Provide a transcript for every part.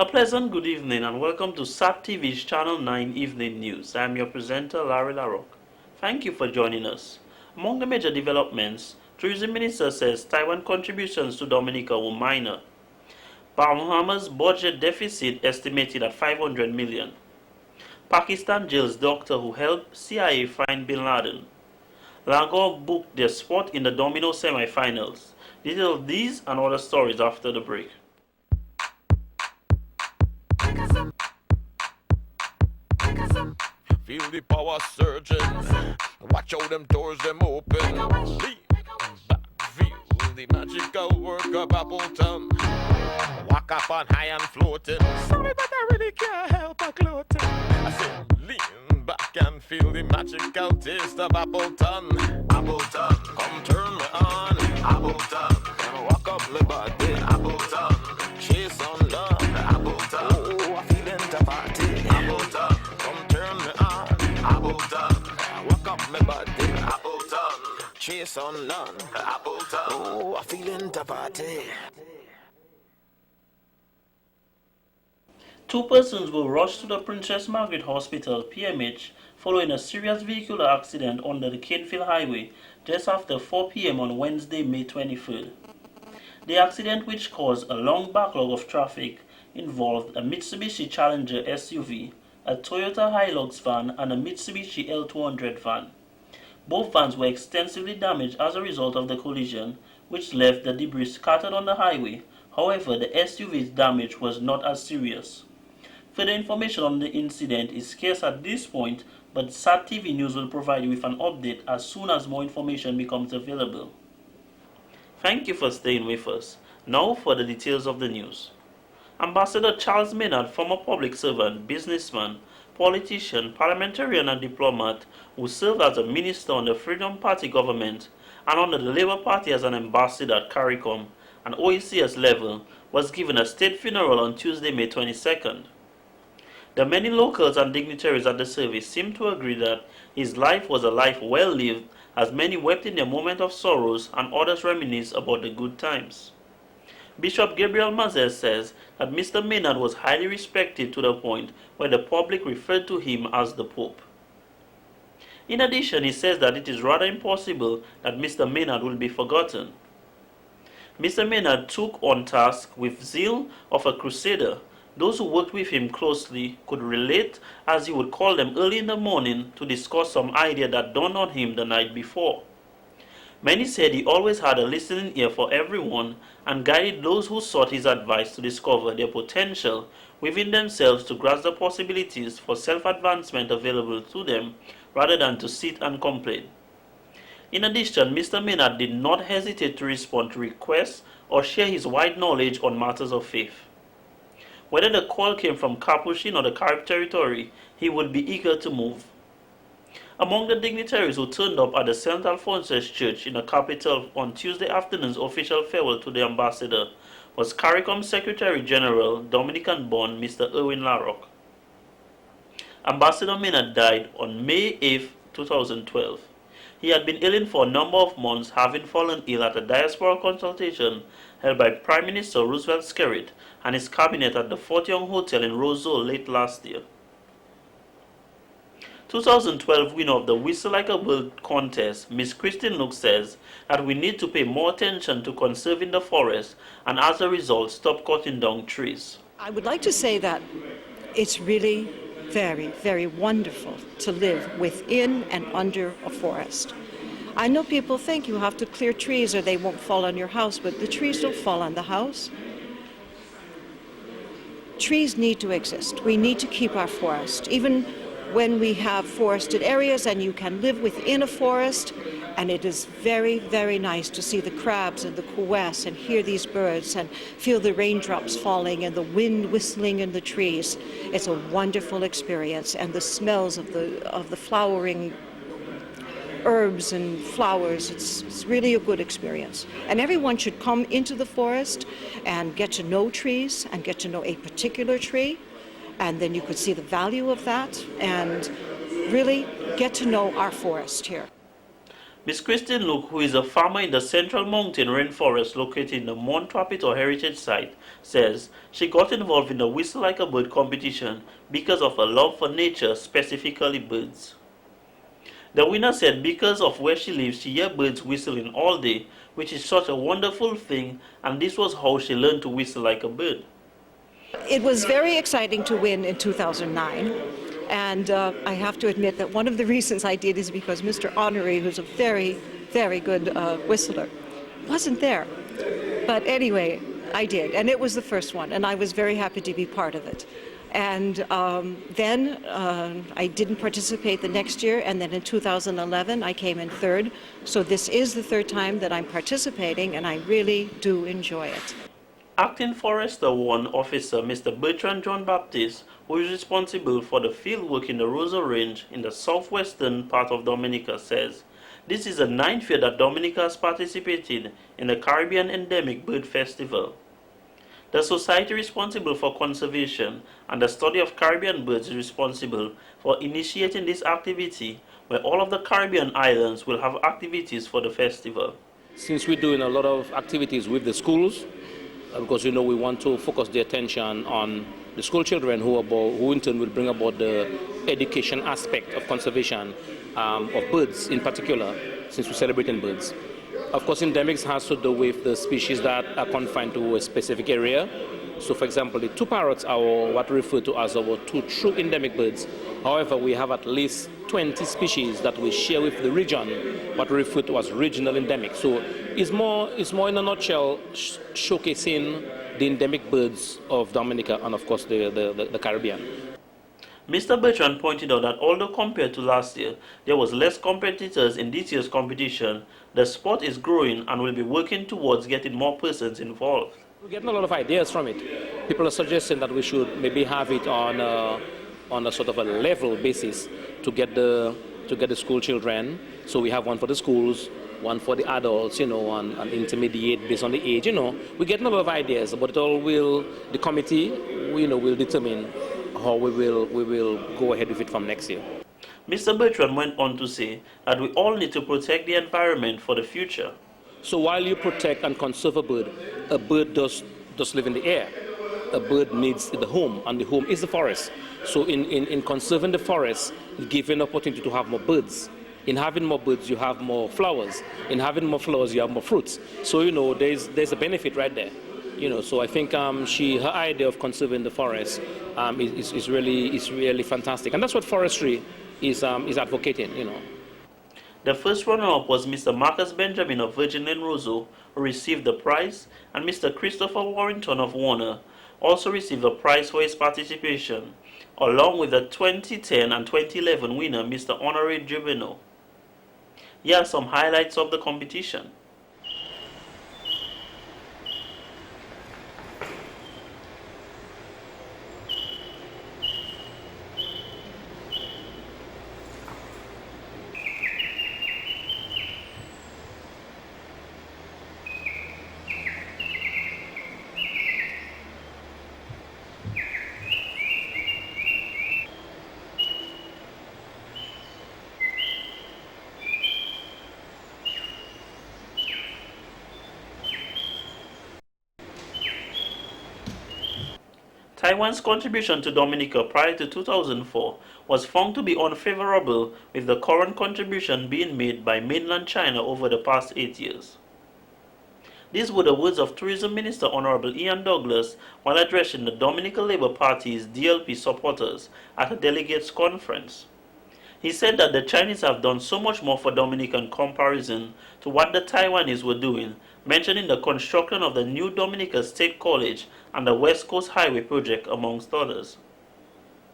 A pleasant good evening and welcome to SAT TV's Channel 9 Evening News. I am your presenter, Larry LaRocque. Thank you for joining us. Among the major developments, Tourism Minister says Taiwan contributions to Dominica were minor. Bahamas budget deficit estimated at 500 million. Pakistan jails doctor who helped CIA find Bin Laden. Lahore booked their spot in the Domino semi-finals. Details of these and other stories after the break. Feel the power surging. Watch how them doors them open. Lean back, feel the magical work of Appleton. Walk up on high and floating. Sorry, but I really can't help but gloating. I said, lean back and feel the magical taste of Appleton. Appleton, come turn me on. Appleton, walk up my body. Appleton, chase on down. Appleton, oh, I feel into party. Appleton, come turn me on. Appleton, walk up my body. Appleton, chase on none. Appleton, oh, I feel into party. Two persons were rushed to the Princess Margaret Hospital, PMH, following a serious vehicular accident on the Canefield Highway just after 4 p.m. on Wednesday, May 23rd. The accident, which caused a long backlog of traffic, involved a Mitsubishi Challenger SUV, a Toyota Hilux van, and a Mitsubishi L200 van. Both vans were extensively damaged as a result of the collision, which left the debris scattered on the highway. However, the SUV's damage was not as serious. Further information on the incident is scarce at this point, but SAT TV News will provide you with an update as soon as more information becomes available. Thank you for staying with us. Now for the details of the news. Ambassador Charles Maynard, former public servant, businessman, politician, parliamentarian and diplomat who served as a minister on the Freedom Party government and under the Labour Party as an ambassador at CARICOM and OECS level, was given a state funeral on Tuesday, May 22nd. The many locals and dignitaries at the service seem to agree that his life was a life well lived, as many wept in their moment of sorrows and others reminisce about the good times. Bishop Gabriel Mazes says that Mr. Maynard was highly respected to the point where the public referred to him as the Pope. In addition, he says that it is rather impossible that Mr. Maynard will be forgotten. Mr. Maynard took on task with zeal of a crusader. Those who worked with him closely could relate, as he would call them early in the morning to discuss some idea that dawned on him the night before. Many said he always had a listening ear for everyone and guided those who sought his advice to discover their potential within themselves to grasp the possibilities for self-advancement available to them rather than to sit and complain. In addition, Mr. Maynard did not hesitate to respond to requests or share his wide knowledge on matters of faith. Whether the call came from Capuchin or the Carib territory, he would be eager to move. Among the dignitaries who turned up at the St. Alphonsus Church in the capital on Tuesday afternoon's official farewell to the ambassador was CARICOM Secretary General Dominican-born Mr. Erwin LaRocque. Ambassador Maynard died on May 8, 2012. He had been ailing for a number of months, having fallen ill at a diaspora consultation held by Prime Minister Roosevelt Skerrit and his cabinet at the Fort Young Hotel in Roseville late last year. 2012 winner of the Whistle Like a Bird contest, Miss Christine Nook, says that we need to pay more attention to conserving the forest and as a result stop cutting down trees. I would like to say that it's really very, very wonderful to live within and under a forest. I know people think you have to clear trees or they won't fall on your house, but the trees don't fall on the house. Trees need to exist. We need to keep our forest. Even when we have forested areas and you can live within a forest, and it is very, very nice to see the crabs and the cues and hear these birds and feel the raindrops falling and the wind whistling in the trees. It's a wonderful experience, and the smells of the flowering herbs and flowers, it's really a good experience. And everyone should come into the forest and get to know trees and get to know a particular tree, and then you could see the value of that and really get to know our forest here. Miss Christine Luke, who is a farmer in the Central Mountain Rainforest located in the Mount Trapito Heritage Site, says she got involved in the Whistle Like a Bird competition because of a love for nature, specifically birds. The winner said because of where she lives, she hears birds whistling all day, which is such a wonderful thing, and this was how she learned to whistle like a bird. It was very exciting to win in 2009. And I have to admit that one of the reasons I did is because Mr. Honoré, who's a very, very good whistler, wasn't there. But anyway, I did, and it was the first one, and I was very happy to be part of it. And then I didn't participate the next year, and then in 2011 I came in third. So this is the third time that I'm participating, and I really do enjoy it. Acting Forester One Officer Mr. Bertrand John Baptiste, who is responsible for the field work in the Roseau Range in the southwestern part of Dominica, says this is the 9th year that Dominica has participated in the Caribbean Endemic Bird Festival. The society responsible for conservation and the study of Caribbean birds is responsible for initiating this activity, where all of the Caribbean islands will have activities for the festival. Since we're doing a lot of activities with the schools, because we want to focus the attention on the school children who in turn will bring about the education aspect of conservation of birds in particular, since we're celebrating birds. Of course, endemics has to do with the species that are confined to a specific area. So, for example, the two parrots are what we refer to as our two true endemic birds. However, we have at least 20 species that we share with the region, what we refer to as regional endemic. So, it's more in a nutshell showcasing the endemic birds of Dominica and, of course, the Caribbean. Mr. Bertrand pointed out that although compared to last year, there was less competitors in this year's competition, the sport is growing and will be working towards getting more persons involved. We're getting a lot of ideas from it. People are suggesting that we should maybe have it on a sort of a level basis to get the school children. So we have one for the schools, one for the adults, and intermediate based on the age. We're getting a lot of ideas, but the committee, will determine how we will go ahead with it from next year. Mr. Bertrand went on to say that we all need to protect the environment for the future. So while you protect and conserve a bird does live in the air. A bird needs the home, and the home is the forest. So in conserving the forest, giving opportunity to have more birds. In having more birds, you have more flowers. In having more flowers, you have more fruits. So there's a benefit right there. So I think her idea of conserving the forest is really fantastic, and that's what forestry is advocating. The first runner-up was Mr. Marcus Benjamin of Virgin Lane Roseau, who received the prize, and Mr. Christopher Warrington of Warner also received a prize for his participation, along with the 2010 and 2011 winner, Mr. Honoré Jubino. Here are some highlights of the competition. Taiwan's contribution to Dominica prior to 2004 was found to be unfavorable, with the current contribution being made by mainland China over the past 8 years. These were the words of Tourism Minister Honorable Ian Douglas while addressing the Dominica Labour Party's DLP supporters at a delegates conference. He said that the Chinese have done so much more for Dominica in comparison to what the Taiwanese were doing, mentioning the construction of the new Dominica State College and the West Coast Highway project, amongst others.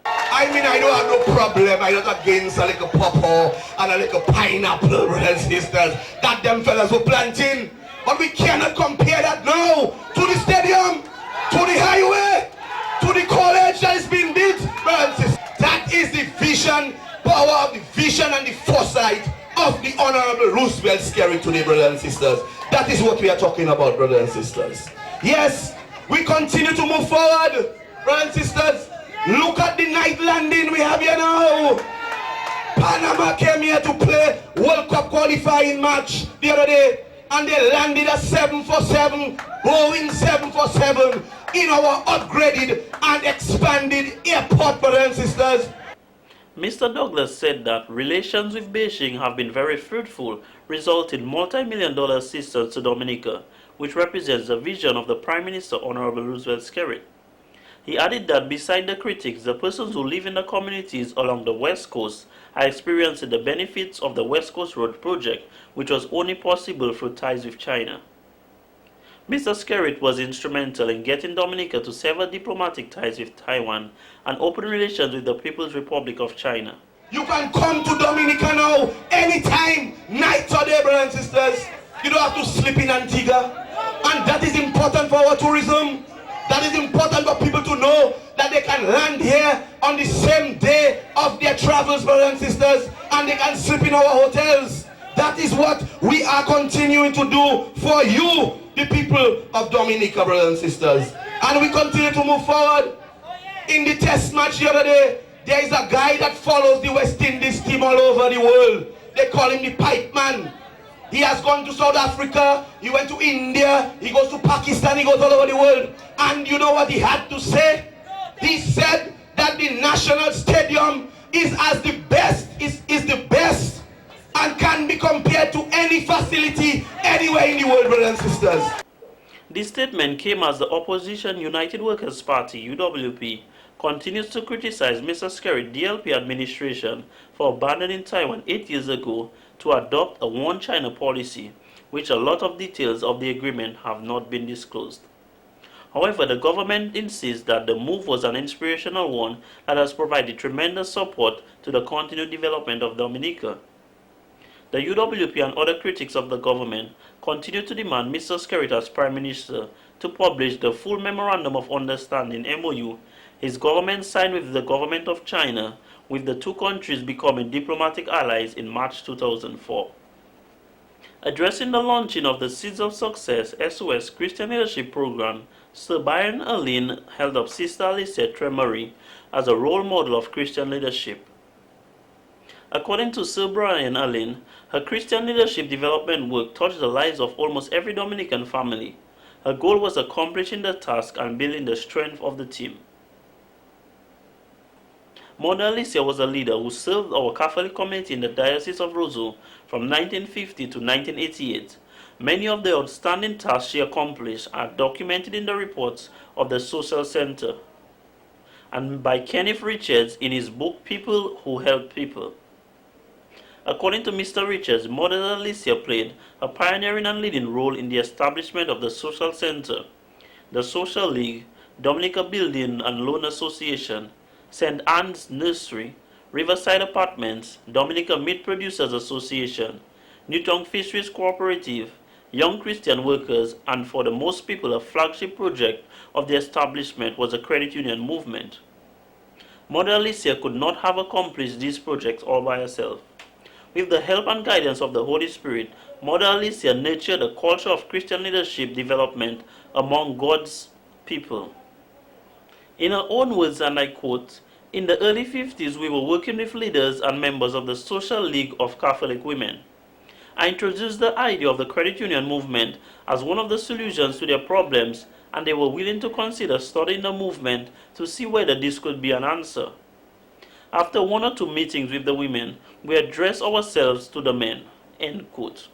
I don't have no problem. I don't against a little pawpaw and a little pineapple, brothers and sisters, that them fellas were planting. But we cannot compare that now to the stadium, to the highway, to the college that is being built, brothers and sisters. That is the vision, power of the vision and the foresight of the Honorable Roosevelt Skerry today, brothers and sisters. That is what we are talking about, brothers and sisters. Yes, we continue to move forward, brothers and sisters. Look at the night landing we have here now. Panama came here to play World Cup qualifying match the other day, and they landed a 747, Boeing 747 in our upgraded and expanded airport, brothers and sisters. Mr. Douglas said that relations with Beijing have been very fruitful, resulting in multi-million-dollar assistance to Dominica, which represents the vision of the Prime Minister Honorable Roosevelt Skerrit. He added that beside the critics, the persons who live in the communities along the West Coast are experiencing the benefits of the West Coast Road project, which was only possible through ties with China. Mr. Skerrit was instrumental in getting Dominica to sever diplomatic ties with Taiwan and open relations with the People's Republic of China. You can come to Dominica now, anytime, night or day, brothers and sisters. You don't have to sleep in Antigua. And that is important for our tourism. That is important for people to know that they can land here on the same day of their travels, brothers and sisters, and they can sleep in our hotels. That is what we are continuing to do for you, the people of Dominica, brothers and sisters. And we continue to move forward. In the test match the other day, there is a guy that follows the West Indies team all over the world. They call him the Pipe Man. He has gone to South Africa, he went to India, he goes to Pakistan, he goes all over the world. And you know what he had to say? He said that the National Stadium is as the best, is the best, and can be compared to any facility anywhere in the world, brothers and sisters. This statement came as the opposition United Workers' Party, UWP, continues to criticize Mr. Skerrit DLP administration for abandoning Taiwan 8 years ago to adopt a one China policy, which a lot of details of the agreement have not been disclosed. However, the government insists that the move was an inspirational one that has provided tremendous support to the continued development of Dominica. The UWP and other critics of the government continue to demand Mr. Skerrit as Prime Minister to publish the full Memorandum of Understanding MOU his government signed with the government of China, with the two countries becoming diplomatic allies in March 2004. Addressing the launching of the Seeds of Success SOS Christian Leadership Program, Sir Byron Alleyne held up Sister Alicia Tremory as a role model of Christian leadership. According to Sir Brian Alleyne, her Christian leadership development work touched the lives of almost every Dominican family. Her goal was accomplishing the task and building the strength of the team. Mother Alicia was a leader who served our Catholic community in the Diocese of Roseau from 1950 to 1988. Many of the outstanding tasks she accomplished are documented in the reports of the Social Center and by Kenneth Richards in his book People Who Help People. According to Mr. Richards, Mother Alicia played a pioneering and leading role in the establishment of the Social Center, the Social League, Dominica Building and Loan Association, St. Anne's Nursery, Riverside Apartments, Dominica Meat Producers Association, Newtown Fisheries Cooperative, Young Christian Workers, and for the most people a flagship project of the establishment was the credit union movement. Mother Alicia could not have accomplished these projects all by herself. With the help and guidance of the Holy Spirit, Mother Alicia nurtured a culture of Christian leadership development among God's people. In her own words, and I quote, "In the early 50s, we were working with leaders and members of the Social League of Catholic Women. I introduced the idea of the credit union movement as one of the solutions to their problems, and they were willing to consider studying the movement to see whether this could be an answer. After one or two meetings with the women, we addressed ourselves to the men." End quote.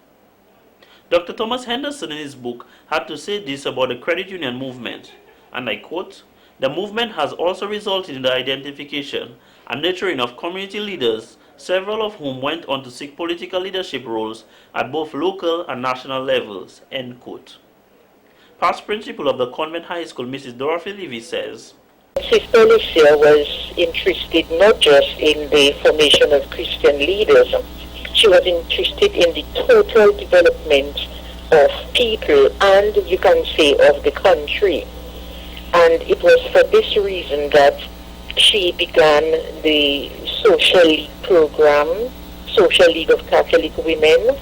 Dr. Thomas Henderson in his book had to say this about the credit union movement, and I quote, "The movement has also resulted in the identification and nurturing of community leaders, several of whom went on to seek political leadership roles at both local and national levels." End quote. Past principal of the Convent High School, Mrs. Dorothy Levy, says, Sister Alicia was interested not just in the formation of Christian leaders, she was interested in the total development of people and, you can say, of the country. And it was for this reason that she began the Social League program, Social League of Catholic Women,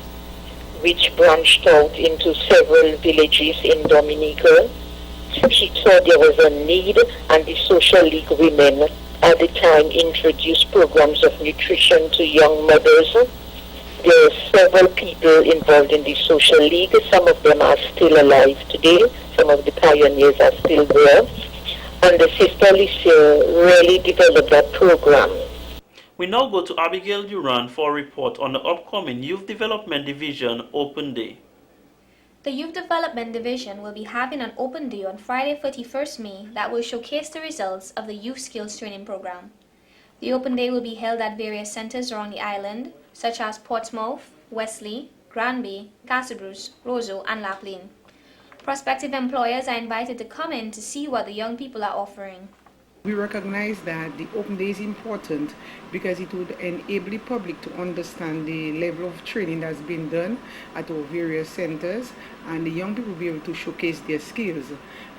which branched out into several villages in Dominica. She saw there was a need, and the Social League women at the time introduced programs of nutrition to young mothers. There are several people involved in the social league. Some of them are still alive today. Some of the pioneers are still there. And the Sister Alicia really developed that program. We now go to Abigail Duran for a report on the upcoming Youth Development Division Open Day. The Youth Development Division will be having an open day on Friday 31st May that will showcase the results of the Youth Skills Training Program. The open day will be held at various centers around the island, such as Portsmouth, Wesley, Granby, Castlebruce, Roseau, and Lapline. Prospective employers are invited to come in to see what the young people are offering. We recognize that the open day is important because it would enable the public to understand the level of training that's been done at our various centers, and the young people will be able to showcase their skills.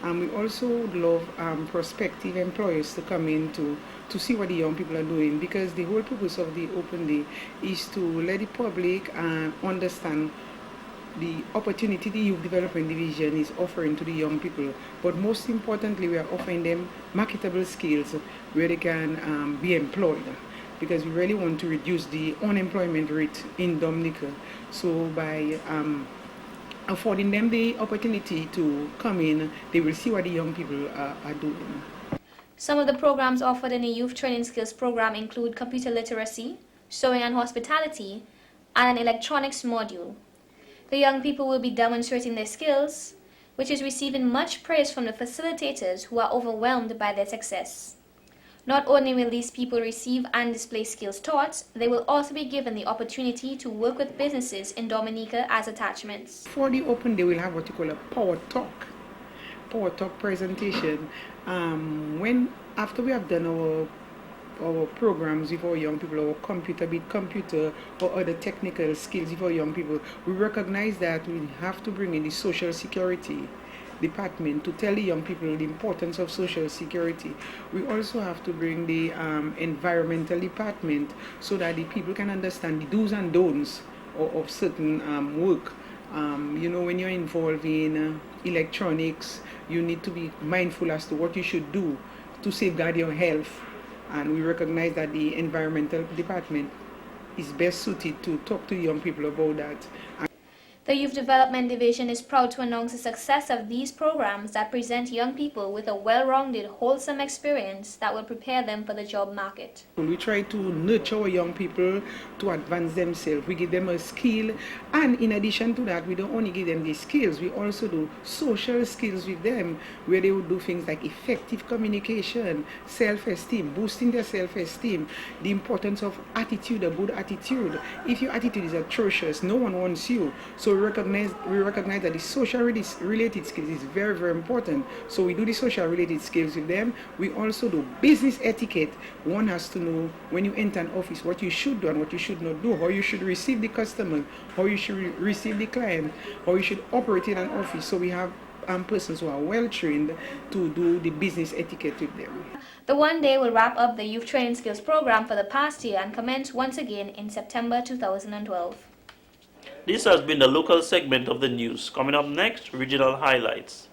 And we also would love prospective employers to come in to see what the young people are doing, because the whole purpose of the open day is to let the public understand the opportunity the Youth Development Division is offering to the young people. But most importantly, we are offering them marketable skills where they can be employed, because we really want to reduce the unemployment rate in Dominica. So by affording them the opportunity to come in, they will see what the young people are doing. Some of the programs offered in the Youth Training Skills Program include computer literacy, sewing and hospitality, and an electronics module. The young people will be demonstrating their skills, which is receiving much praise from the facilitators who are overwhelmed by their success. Not only will these people receive and display skills taught, they will also be given the opportunity to work with businesses in Dominica as attachments. For the open day, we'll have what you call a power talk presentation. After we have done our programs with our young people, our computer or other technical skills with our young people, we recognize that we have to bring in the social security department to tell the young people the importance of social security. We also have to bring the environmental department so that the people can understand the do's and don'ts of certain work. When you're involved in electronics, you need to be mindful as to what you should do to safeguard your health. And we recognize that the environmental department is best suited to talk to young people about that. The Youth Development Division is proud to announce the success of these programs that present young people with a well-rounded, wholesome experience that will prepare them for the job market. We try to nurture our young people to advance themselves. We give them a skill, and in addition to that, we don't only give them the skills, we also do social skills with them, where they will do things like effective communication, self-esteem, boosting their self-esteem, the importance of attitude, a good attitude. If your attitude is atrocious, no one wants you. So we recognize that the social related skills is very, very important. So we do the social related skills with them. We also do business etiquette. One has to know when you enter an office what you should do and what you should not do, how you should receive the customer, how you should receive the client, how you should operate in an office. So we have persons who are well trained to do the business etiquette with them. The one day will wrap up the Youth Training Skills program for the past year and commence once again in September 2012. This has been the local segment of the news. Coming up next, regional highlights.